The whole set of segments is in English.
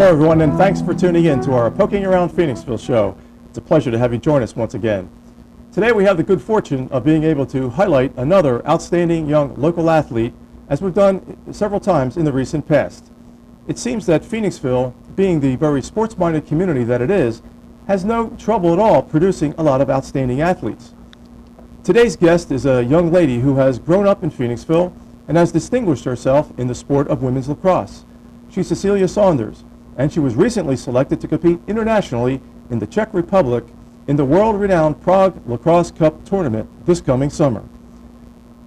Hello, everyone, and thanks for tuning in to our Poking Around Phoenixville show. It's a pleasure to have you join us once again. Today we have the good fortune of being able to highlight another outstanding young local athlete, as we've done several times in the recent past. It seems that Phoenixville, being the very sports-minded community that it is, has no trouble at all producing a lot of outstanding athletes. Today's guest is a young lady who has grown up in Phoenixville and has distinguished herself in the sport of women's lacrosse. She's Cecelia Saunders, and she was recently selected to compete internationally in the Czech Republic in the world-renowned Prague Lacrosse Cup tournament this coming summer.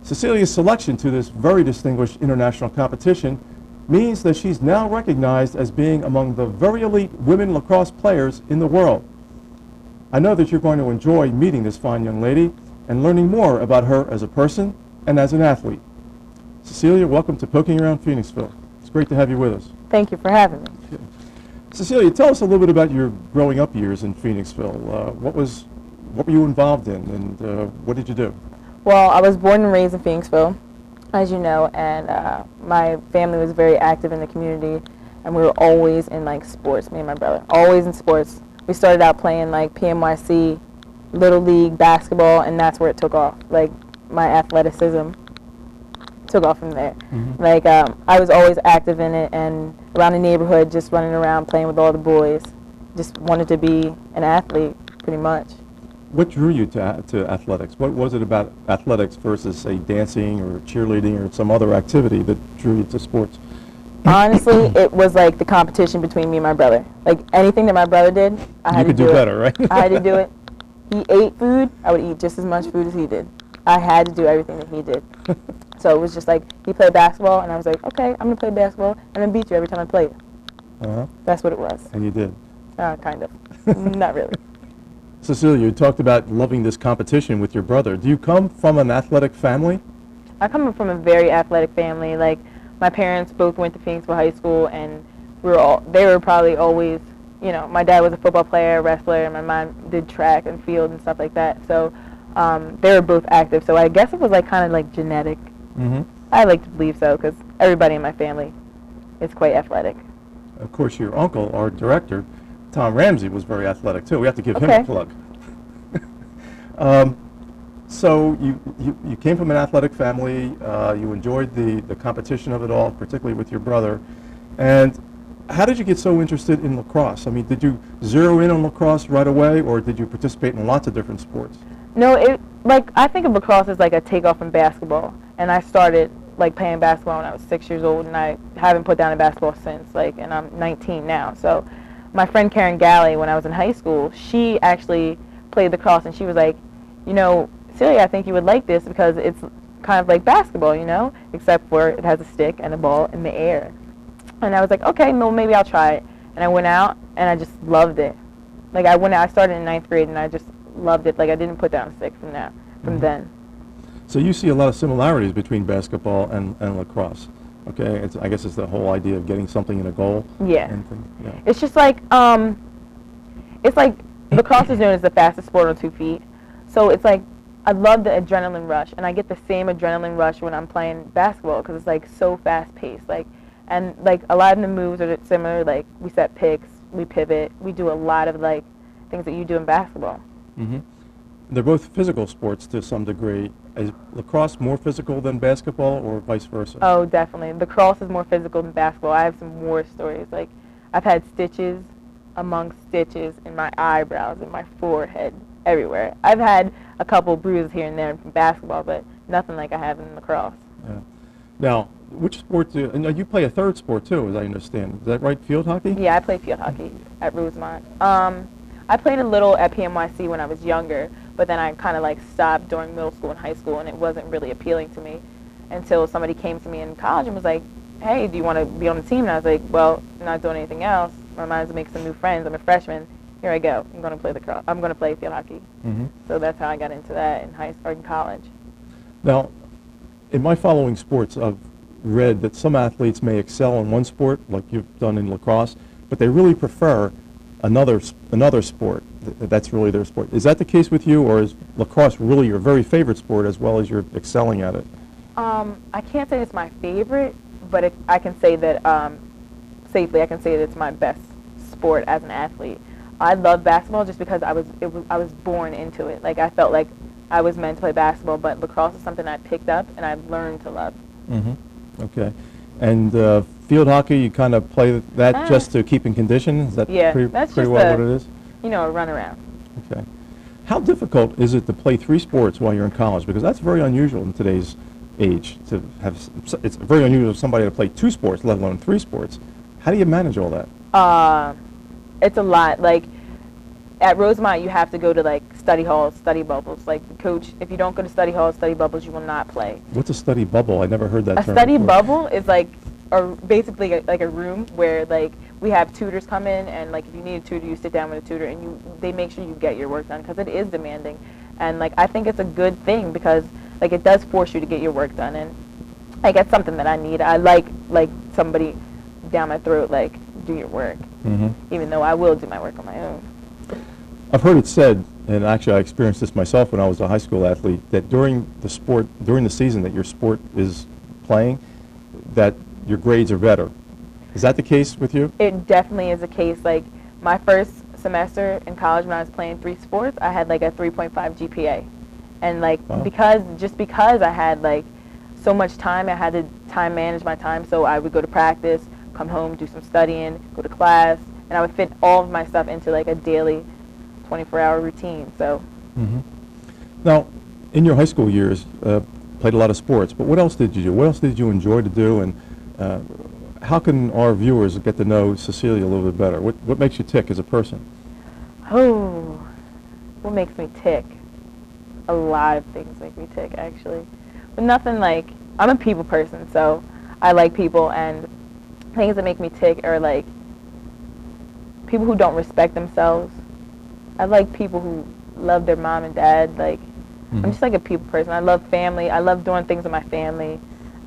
Cecilia's selection to this very distinguished international competition means that she's now recognized as being among the very elite women lacrosse players in the world. I know that you're going to enjoy meeting this fine young lady and learning more about her as a person and as an athlete. Cecelia, welcome to Poking Around Phoenixville. It's great to have you with us. Thank you for having me. Yeah. Cecelia, tell us a little bit about your growing up years in Phoenixville. What were you involved in, and what did you do? Well, I was born and raised in Phoenixville, as you know, and my family was very active in the community, and we were always in like sports, me and my brother, always in sports. We started out playing like PMYC, Little League, basketball, and that's where it took off. Like my athleticism took off from there. Mm-hmm. Like I was always active in it and around the neighborhood, just running around playing with all the boys. Just wanted to be an athlete, pretty much. What drew you to athletics? What was it about athletics versus, say, dancing or cheerleading or some other activity that drew you to sports? Honestly, it was like the competition between me and my brother. Like anything that my brother did, I had to do it. You could do better, right? I had to do it. He ate food, I would eat just as much food as he did. I had to do everything that he did. So it was just like, he played basketball, and I was like, okay, I'm going to play basketball, and then beat you every time I play you. Uh-huh. That's what it was. And you did? Kind of. Not really. Cecelia, you talked about loving this competition with your brother. Do you come from an athletic family? I come from a very athletic family. Like, my parents both went to Phoenixville High School, and they were probably always, you know, my dad was a football player, wrestler, and my mom did track and field and stuff like that. So they were both active. So I guess it was like kind of like genetic. Mm-hmm. I like to believe so, because everybody in my family is quite athletic. Of course, your uncle, our director, Tom Ramsey, was very athletic too. We have to give him a plug. So you came from an athletic family. You enjoyed the competition of it all, particularly with your brother. And how did you get so interested in lacrosse? I mean, did you zero in on lacrosse right away, or did you participate in lots of different sports? No, I think of lacrosse as like a takeoff from basketball. And I started like playing basketball when I was 6 years old, and I haven't put down a basketball since, and I'm 19 now. So my friend Karen Galley, when I was in high school, she actually played lacrosse, and she was like, you know, Celia, I think you would like this because it's kind of like basketball, you know, except for it has a stick and a ball in the air. And I was like, okay, no, maybe I'll try it. And I went out, and I just loved it. Like I started in 9th grade, and I just loved it. Like I didn't put down a stick from then. So you see a lot of similarities between basketball and lacrosse. Okay, I guess it's the whole idea of getting something in a goal. Yeah. Yeah. It's just like lacrosse is known as the fastest sport on 2 feet. So it's like I love the adrenaline rush, and I get the same adrenaline rush when I'm playing basketball because it's like so fast paced. And a lot of the moves are similar. Like we set picks, we pivot, we do a lot of like things that you do in basketball. Mm-hmm. They're both physical sports to some degree. Is lacrosse more physical than basketball, or vice versa? Oh, definitely. Lacrosse is more physical than basketball. I have some war stories. Like, I've had stitches among stitches in my eyebrows, in my forehead, everywhere. I've had a couple bruises here and there from basketball, but nothing like I have in lacrosse. Yeah. Now, which sport you play a third sport too, as I understand. Is that right, field hockey? Yeah, I play field hockey at Rosemont. I played a little at PMYC when I was younger, but then I kind of like stopped during middle school and high school, and it wasn't really appealing to me until somebody came to me in college and was like, hey, do you want to be on the team? And I was like, well, I'm not doing anything else. My mind's to make some new friends. I'm a freshman. Here I go. I'm going to play field hockey. Mm-hmm. So that's how I got into that in college. Now, in my following sports, I've read that some athletes may excel in one sport, like you've done in lacrosse, but they really prefer another sport. That's really their sport. Is that the case with you, or is lacrosse really your very favorite sport as well as you're excelling at it? I can't say it's my favorite, but I can say that safely, I can say that it's my best sport as an athlete. I love basketball just because I was born into it. Like I felt like I was meant to play basketball, but lacrosse is something I picked up and I've learned to love. Okay. And field hockey, you kind of play that just to keep in condition? Is that Yeah, pretty that's well just what it is? a run around. Okay. How difficult is it to play 3 sports while you're in college? Because that's very unusual in today's age to have. It's very unusual for somebody to play 2 sports, let alone 3 sports. How do you manage all that? It's a lot. Like at Rosemont, you have to go to like study halls, study bubbles. Like the coach, if you don't go to study halls, study bubbles, you will not play. What's a study bubble? I never heard that term A study before. bubble is like basically like a room where like we have tutors come in, and like if you need a tutor, you sit down with a tutor and they make sure you get your work done because it is demanding. And like I think it's a good thing because like it does force you to get your work done, and like it's something that I need. I like somebody down my throat like do your work, even though I will do my work on my own. I've heard it said, and actually I experienced this myself when I was a high school athlete, that during the season that your sport is playing, that your grades are better. Is that the case with you? It definitely is a case. Like my first semester in college when I was playing 3 sports, I had like a 3.5 GPA. And like because I had like so much time, I had to time manage my time, so I would go to practice, come home, do some studying, go to class, and I would fit all of my stuff into like a daily 24-hour routine. So Now, in your high school years, played a lot of sports, but what else did you do? What else did you enjoy to do, and how can our viewers get to know Cecelia a little bit better? What makes you tick as a person? Oh, what makes me tick? A lot of things make me tick, actually. But nothing like, I'm a people person, so I like people, and things that make me tick are like people who don't respect themselves. I like people who love their mom and dad. Like, I'm just like a people person. I love family. I love doing things with my family.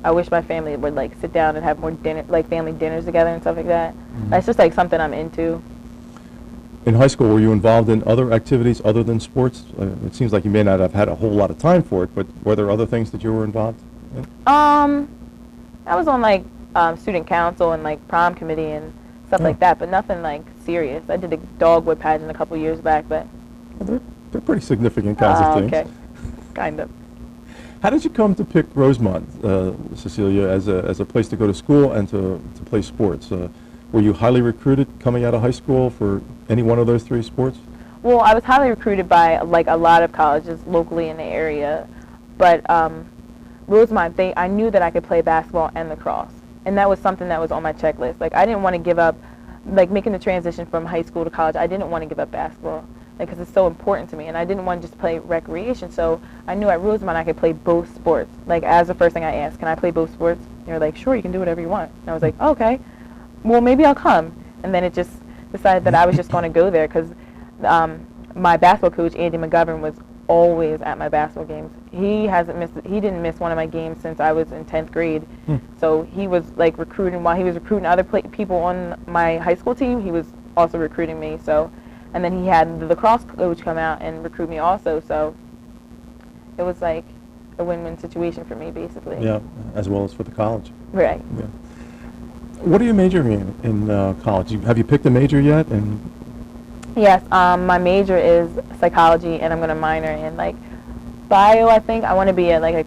I wish my family would like sit down and have more dinner, like family dinners together and stuff like that. That's just like something I'm into. In high school, were you involved in other activities other than sports? It seems like you may not have had a whole lot of time for it, but were there other things that you were involved in? I was on like student council and like prom committee and stuff like that, but nothing like serious. I did a dogwood pageant a couple years back, but They're pretty significant kinds of things. Okay, kind of. How did you come to pick Rosemont, Cecelia, as a place to go to school and to play sports? Were you highly recruited coming out of high school for any one of those 3 sports? Well, I was highly recruited by like a lot of colleges locally in the area, but Rosemont, I knew that I could play basketball and lacrosse, and that was something that was on my checklist. Like I didn't want to give up, like making the transition from high school to college. I didn't want to give up basketball, because it's so important to me, and I didn't want to just play recreation. So I knew at Rosemont I could play both sports. Like as the first thing I asked, can I play both sports? And they were like, sure, you can do whatever you want. And I was like, oh, okay, well maybe I'll come. And then it just decided that I was just going to go there because my basketball coach Andy McGovern was always at my basketball games. He didn't miss one of my games since I was in 10th grade. So he was like recruiting while he was recruiting other people on my high school team. He was also recruiting me. So. And then he had the lacrosse coach come out and recruit me also, so it was like a win-win situation for me, basically. Yeah, as well as for the college. Right. Yeah. What are you majoring in college? Have you picked a major yet? And Yes, my major is psychology, and I'm going to minor in like bio. I think I want to be a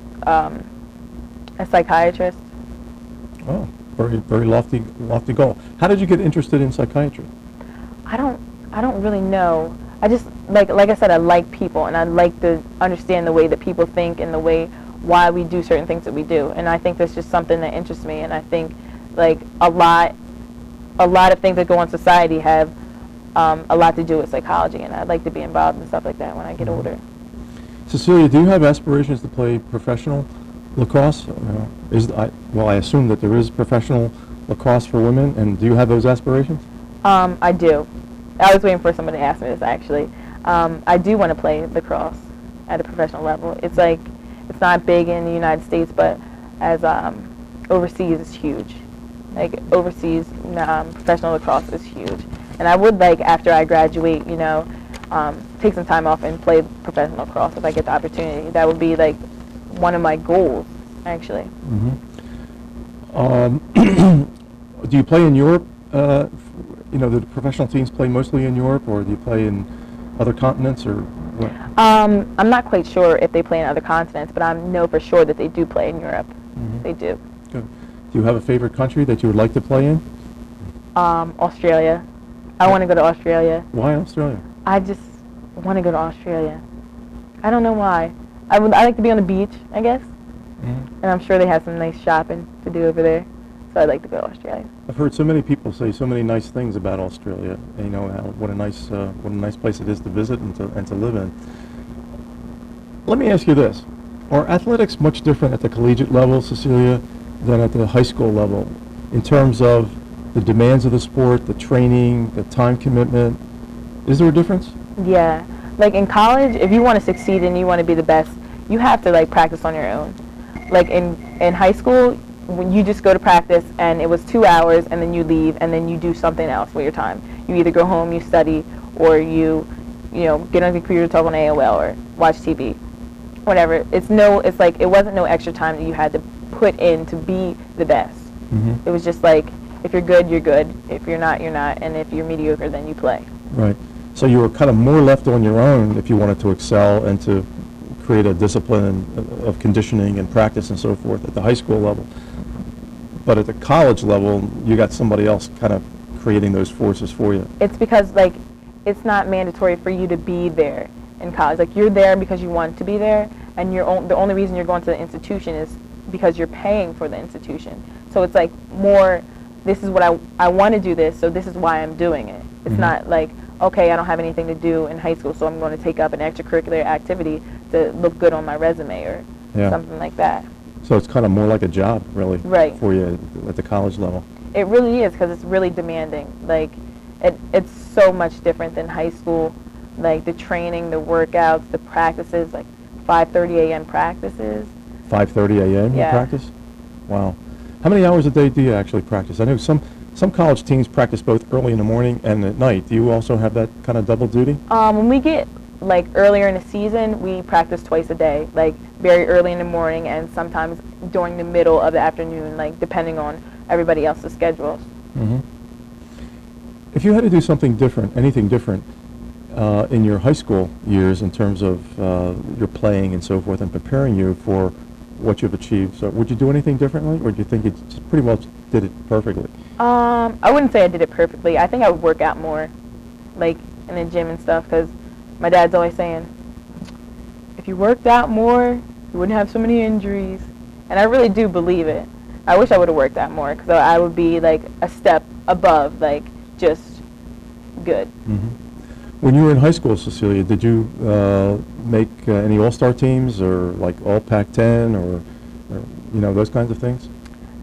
psychiatrist. Oh, very very lofty goal. How did you get interested in psychiatry? I don't really know. I just, like I said, I like people, and I like to understand the way that people think and the way why we do certain things that we do. And I think that's just something that interests me. And I think, like, a lot of things that go on in society have a lot to do with psychology, and I'd like to be involved in stuff like that when I get older. Cecelia, do you have aspirations to play professional lacrosse? I assume that there is professional lacrosse for women, and do you have those aspirations? I do. I was waiting for somebody to ask me this, actually. I do want to play lacrosse at a professional level. It's like, it's not big in the United States, but as overseas, it's huge. Like, overseas, professional lacrosse is huge. And I would like, after I graduate, take some time off and play professional lacrosse if I get the opportunity. That would be, like, one of my goals, actually. Do you play in Europe the professional teams play mostly in Europe, or do you play in other continents, or what? I'm not quite sure if they play in other continents, but I know for sure that they do play in Europe. Mm-hmm. They do. Good. Do you have a favorite country that you would like to play in? Australia. I want to go to Australia. Why Australia? I just want to go to Australia. I don't know why. I like to be on the beach, I guess. Mm-hmm. And I'm sure they have some nice shopping to do over there. So I'd like to go to Australia. I've heard so many people say so many nice things about Australia. You know what a nice place it is to visit and to live in. Let me ask you this: are athletics much different at the collegiate level, Cecelia, than at the high school level, in terms of the demands of the sport, the training, the time commitment? Is there a difference? Yeah. Like in college, if you want to succeed and you want to be the best, you have to like practice on your own. Like in high school, when you just go to practice and it was 2 hours and then you leave and then you do something else with your time. You either go home, you study, or you get on the computer, talk on AOL, or watch TV. Whatever. It's like it wasn't no extra time that you had to put in to be the best. Mm-hmm. It was just like, if you're good, you're good. If you're not, you're not. And if you're mediocre, then you play. Right. So you were kind of more left on your own if you wanted to excel and to create a discipline of conditioning and practice and so forth at the high school level. But at the college level, you got somebody else kind of creating those forces for you. It's because, like, it's not mandatory for you to be there in college. Like, you're there because you want to be there, and the only reason you're going to the institution is because you're paying for the institution. So it's like more, this is what I want to do this, so this is why I'm doing it. It's Mm-hmm. not like, okay, I don't have anything to do in high school, so I'm going to take up an extracurricular activity to look good on my resume or something like that. So it's kind of more like a job, really, Right. for you at the college level. It really is, because it's really demanding. Like, it's so much different than high school. Like, the training, the workouts, the practices, like 5:30 a.m. practices. 5:30 a.m. Yeah. you practice? Wow. How many hours a day do you actually practice? I know some college teams practice both early in the morning and at night. Do you also have that kind of double duty? When we get, like, earlier in the season, we practice twice a day, like very early in the morning and sometimes during the middle of the afternoon, like depending on everybody else's schedules. Mm-hmm. If you had to do something different, anything different, in your high school years in terms of your playing and so forth and preparing you for what you've achieved, so would you do anything differently, or do you think you just pretty well did it perfectly? I wouldn't say I did it perfectly. I think I would work out more, like in the gym and stuff, because my dad's always saying, if you worked out more, you wouldn't have so many injuries. And I really do believe it. I wish I would have worked out more, because I would be like a step above, like just good. Mm-hmm. When you were in high school, Cecelia, did you make any all-star teams, or like all Pac-10, or those kinds of things?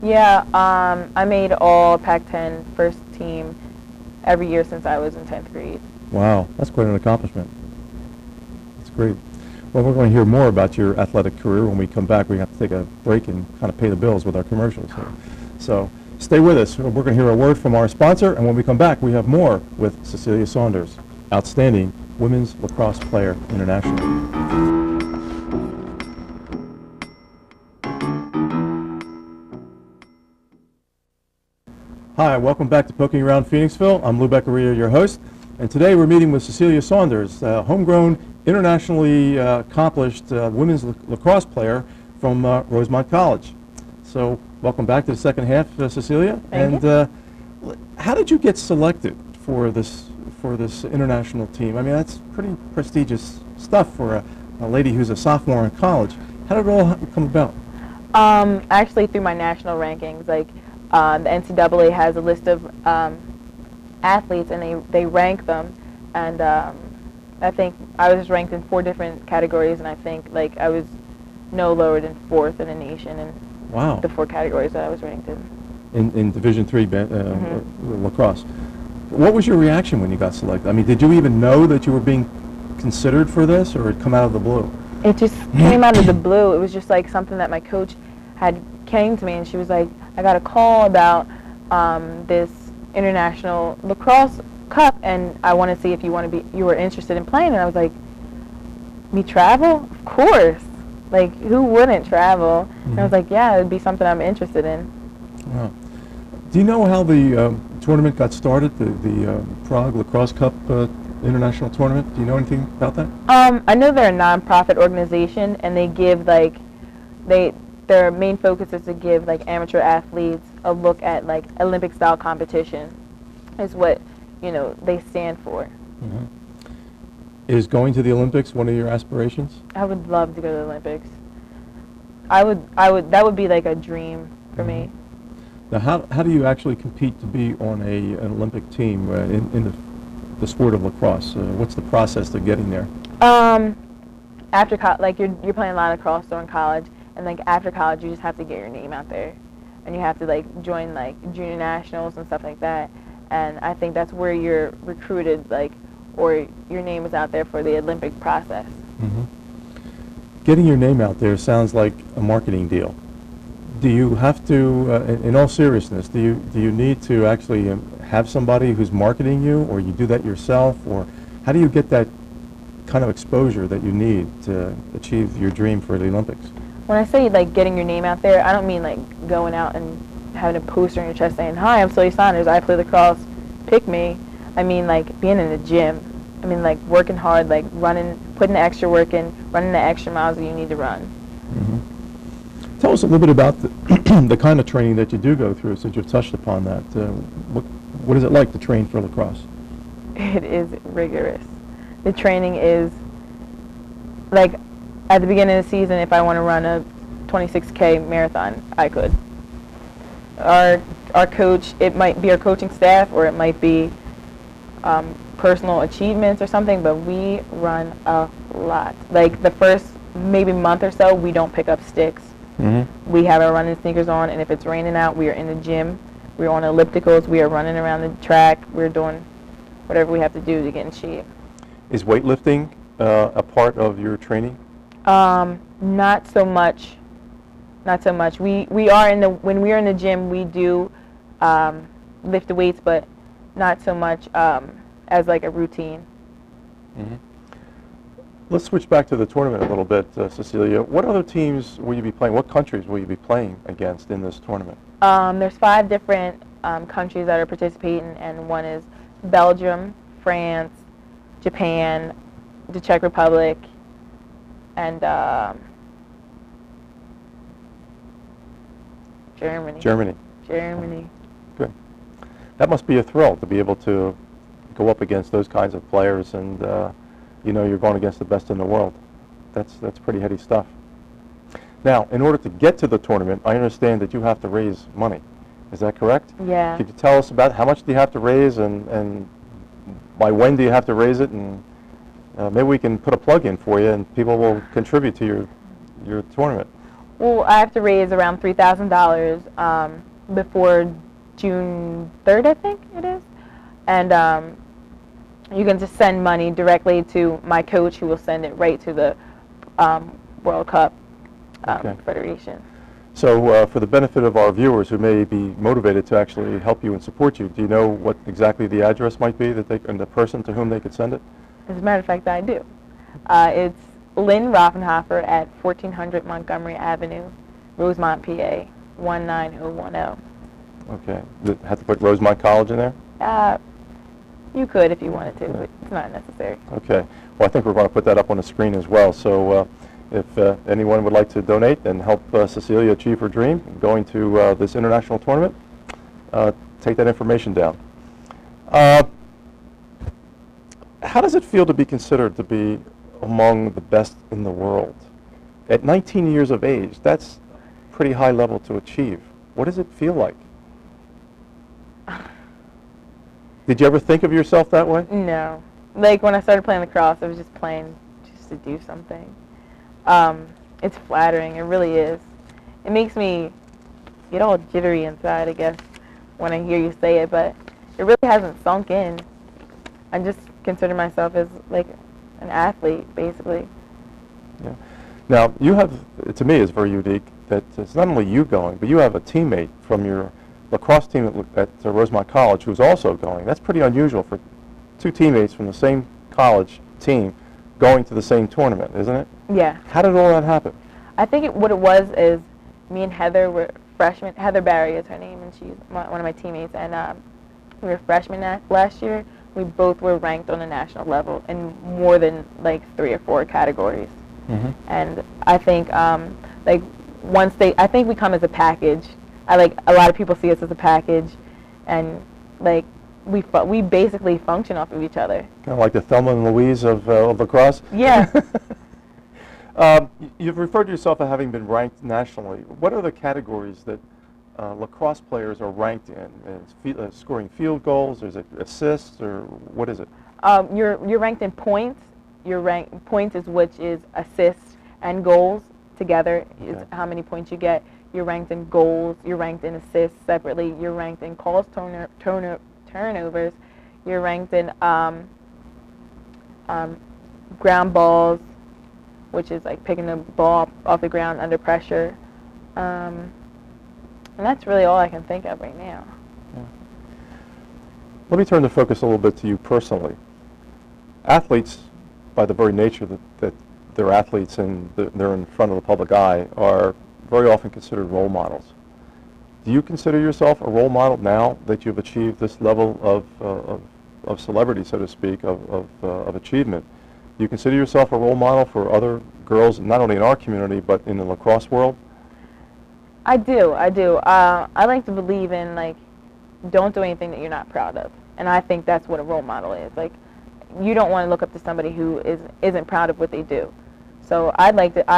Yeah, I made all Pac-10 first team every year since I was in 10th grade. Wow, that's quite an accomplishment. That's great. Well, we're going to hear more about your athletic career when we come back. We have to take a break and kind of pay the bills with our commercials here. So stay with us. We're going to hear a word from our sponsor, and when we come back, we have more with Cecelia Saunders, outstanding women's lacrosse player internationally. Hi, welcome back to Poking Around Phoenixville. I'm Lou Beccaria, your host, and today we're meeting with Cecelia Saunders, a homegrown, internationally accomplished women's lacrosse player from Rosemont College. So, welcome back to the second half, Cecelia. Thank you. How did you get selected for this international team? I mean, that's pretty prestigious stuff for a lady who's a sophomore in college. How did it all come about? Actually, through my national rankings, like. The NCAA has a list of athletes, and they rank them, and I think I was ranked in 4 different categories, and I think like I was no lower than 4th in the nation in Wow. the 4 categories that I was ranked in. In Division III lacrosse. What was your reaction when you got selected? I mean, did you even know that you were being considered for this, or it come out of the blue? It just came out of the blue. It was just like something that my coach had came to me, and she was like, I got a call about this international lacrosse cup, and I want to see if you were interested in playing. And I was like, me travel? Of course. Like, who wouldn't travel? And I was like, yeah, it'd be something I'm interested in. Wow. Do you know how the tournament got started, the Prague Lacrosse Cup international tournament? Do you know anything about that? I know they're a nonprofit organization, and they give their main focus is to give like amateur athletes a look at like Olympic style competition, is what they stand for. Mm-hmm. Is going to the Olympics one of your aspirations? I would love to go to the Olympics. I would. That would be like a dream for me. Now, how do you actually compete to be on an Olympic team in the sport of lacrosse? What's the process to getting there? After like you're playing a lot of lacrosse during college, and like after college, you just have to get your name out there, and you have to like join like junior nationals and stuff like that. And I think that's where you're recruited, like, or your name is out there for the Olympic process. Mm-hmm. Getting your name out there sounds like a marketing deal. Do you have to, in all seriousness, do you need to actually have somebody who's marketing you, or you do that yourself, or how do you get that kind of exposure that you need to achieve your dream for the Olympics? When I say like getting your name out there, I don't mean like going out and having a poster on your chest saying, "Hi, I'm Cecelia Saunders. I play lacrosse. Pick me." I mean like being in the gym. I mean like working hard, like running, putting the extra work in, running the extra miles that you need to run. Mm-hmm. Tell us a little bit about the kind of training that you do go through, since you've touched upon that. What is it like to train for lacrosse? It is rigorous. The training is like at the beginning of the season, if I want to run a 26K marathon, I could. Our coach, it might be our coaching staff, or it might be personal achievements or something, but we run a lot. Like the first maybe month or so, we don't pick up sticks. Mm-hmm. We have our running sneakers on, and if it's raining out, we are in the gym. We're on ellipticals. We are running around the track. We're doing whatever we have to do to get in shape. Is weightlifting a part of your training? Not so much. Not so much. We are when we are in the gym, we do lift the weights, but not so much as like a routine. Mm-hmm. Let's switch back to the tournament a little bit, Cecelia. What other teams will you be playing? What countries will you be playing against in this tournament? There's 5 different countries that are participating, and one is Belgium, France, Japan, the Czech Republic, and Germany. Good. That must be a thrill to be able to go up against those kinds of players, and you're going against the best in the world. That's pretty heady stuff. Now, in order to get to the tournament, I understand that you have to raise money. Is that correct? Yeah. Could you tell us about how much do you have to raise, and by when do you have to raise it, and maybe we can put a plug in for you, and people will contribute to your tournament. Well, I have to raise around $3,000 before June 3rd, I think it is. And you can just send money directly to my coach, who will send it right to the World Cup Federation. So for the benefit of our viewers who may be motivated to actually help you and support you, do you know what exactly the address might be and the person to whom they could send it? As a matter of fact, I do. It's Lynn Raffenhofer at 1400 Montgomery Avenue, Rosemont, PA, 19010. Okay. Have to put Rosemont College in there? You could if you wanted to, but it's not necessary. Okay. Well, I think we're going to put that up on the screen as well. So if anyone would like to donate and help Cecelia achieve her dream going to this international tournament, take that information down. How does it feel to be considered to be among the best in the world? At 19 years of age, that's a pretty high level to achieve. What does it feel like? Did you ever think of yourself that way? No. Like when I started playing lacrosse, I was just playing just to do something. It's flattering, it really is. It makes me get all jittery inside, I guess, when I hear you say it, but it really hasn't sunk in. I just consider myself as like an athlete, basically. Yeah. Now, you have, to me, it's very unique that it's not only you going, but you have a teammate from your lacrosse team at Rosemont College who's also going. That's pretty unusual for 2 teammates from the same college team going to the same tournament, isn't it? Yeah. How did all that happen? I think what it was is me and Heather were freshmen. Heather Barry is her name, and she's one of my teammates. And we were freshmen last year, we both were ranked on a national level in more than like 3 or 4 categories. Mm-hmm. And I think like I think we come as a package. I like a lot of people see us as a package, and like we basically function off of each other. Kind of like the Thelma and Louise of lacrosse? Yeah. You've referred to yourself as having been ranked nationally. What are the categories that lacrosse players are ranked in? Is it scoring field goals? Is it assists? Or what is it? You're ranked in points. Points is which is assists and goals together is how many points you get. You're ranked in goals. You're ranked in assists separately. You're ranked in calls, turnovers. You're ranked in ground balls, which is like picking the ball off the ground under pressure. And that's really all I can think of right now. Yeah. Let me turn the focus a little bit to you personally. Athletes, by the very nature that they're athletes and they're in front of the public eye, are very often considered role models. Do you consider yourself a role model now that you've achieved this level of celebrity, so to speak, of achievement? Do you consider yourself a role model for other girls, not only in our community, but in the lacrosse world? I do. I like to believe in, like, don't do anything that you're not proud of. And I think that's what a role model is. Like, you don't want to look up to somebody who isn't proud of what they do. So I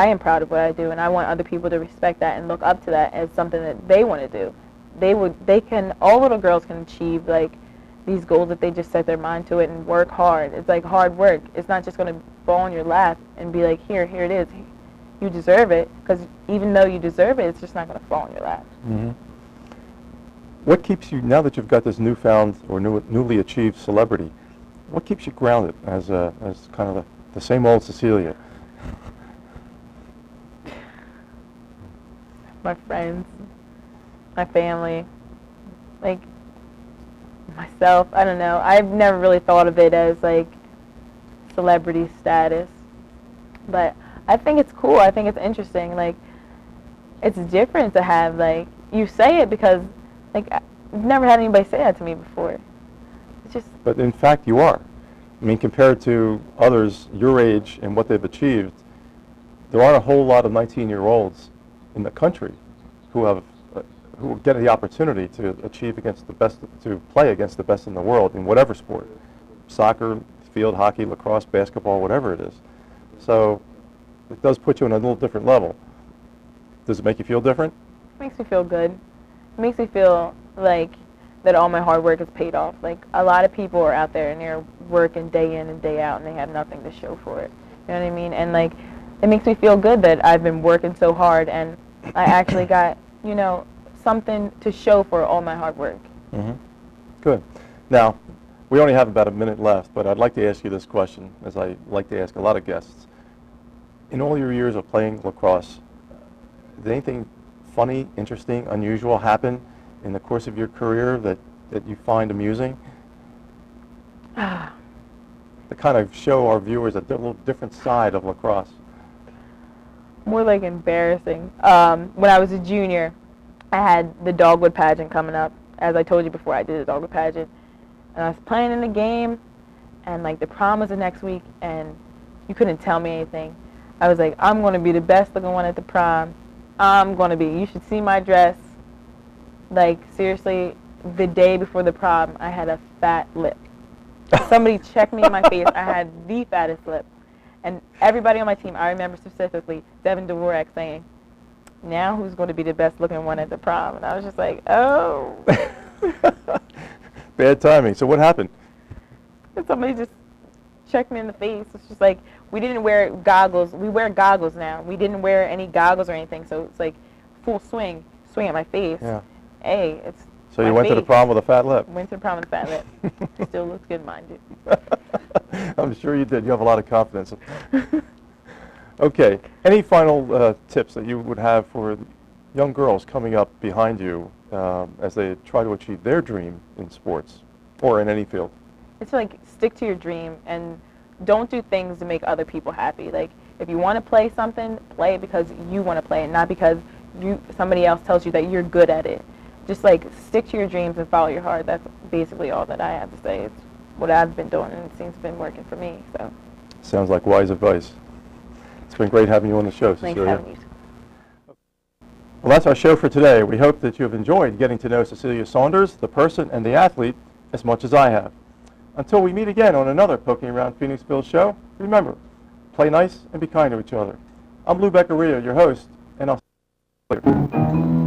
am proud of what I do, and I want other people to respect that and look up to that as something that they want to do. All little girls can achieve, like, these goals if they just set their mind to it and work hard. It's like hard work. It's not just going to fall on your lap and be like, here it is. You deserve it, because even though you deserve it, it's just not going to fall on your lap. Mm-hmm. What keeps you, now that you've got this newfound or newly achieved celebrity, what keeps you grounded as kind of the same old Cecelia? My friends, my family, like myself. I don't know. I've never really thought of it as like celebrity status, but I think it's cool. I think it's interesting. Like, it's different to have, like, you say it because, like, I've never had anybody say that to me before. It's just. But in fact, you are. I mean, compared to others your age and what they've achieved, there aren't a whole lot of 19-year-olds in the country who get the opportunity to achieve against the best, to play against the best in the world in whatever sport, soccer, field hockey, lacrosse, basketball, whatever it is. So it does put you on a little different level. Does it make you feel different? It makes me feel good. It makes me feel like that all my hard work is paid off. Like, a lot of people are out there and they're working day in and day out and they have nothing to show for it. You know what I mean? And, like, it makes me feel good that I've been working so hard and I actually got, you know, something to show for all my hard work. Mm-hmm. Good. Now, we only have about a minute left, but I'd like to ask you this question, as I like to ask a lot of guests. In all your years of playing lacrosse, did anything funny, interesting, unusual happen in the course of your career that you find amusing? To kind of show our viewers a little different side of lacrosse. More like embarrassing. When I was a junior, I had the Dogwood pageant coming up. As I told you before, I did the Dogwood pageant. And I was playing in the game, and, like, the prom was the next week, and you couldn't tell me anything. I was like, I'm going to be the best looking one at the prom. You should see my dress. Like, seriously, the day before the prom, I had a fat lip. Somebody checked me in my face. I had the fattest lip. And everybody on my team, I remember specifically, Devin Dvorak saying, now who's going to be the best looking one at the prom? And I was just like, oh. Bad timing. So what happened? And somebody just checked me in the face. It's just like, we didn't wear goggles. We wear goggles now. We didn't wear any goggles or anything. So it's like full swing at my face. Yeah. Hey, it's So you went to the prom with a fat lip? Went to the prom with a fat lip. Still looks good, mind you. I'm sure you did. You have a lot of confidence. Okay. Any final tips that you would have for young girls coming up behind you as they try to achieve their dream in sports or in any field? It's like, stick to your dream and don't do things to make other people happy. Like, if you want to play something, play it because you want to play it, not because somebody else tells you that you're good at it. just like stick to your dreams and follow your heart. That's basically all that I have to say. It's what I've been doing, and it seems to have been working for me. So. Sounds like wise advice. It's been great having you on the show, Thanks Cecelia. for having me. Well, that's our show for today. We hope that you have enjoyed getting to know Cecelia Saunders, the person and the athlete, as much as I have. Until we meet again on another Poking Around Phoenixville show, remember, play nice and be kind to each other. I'm Lou Beccaria, your host, and I'll see you later.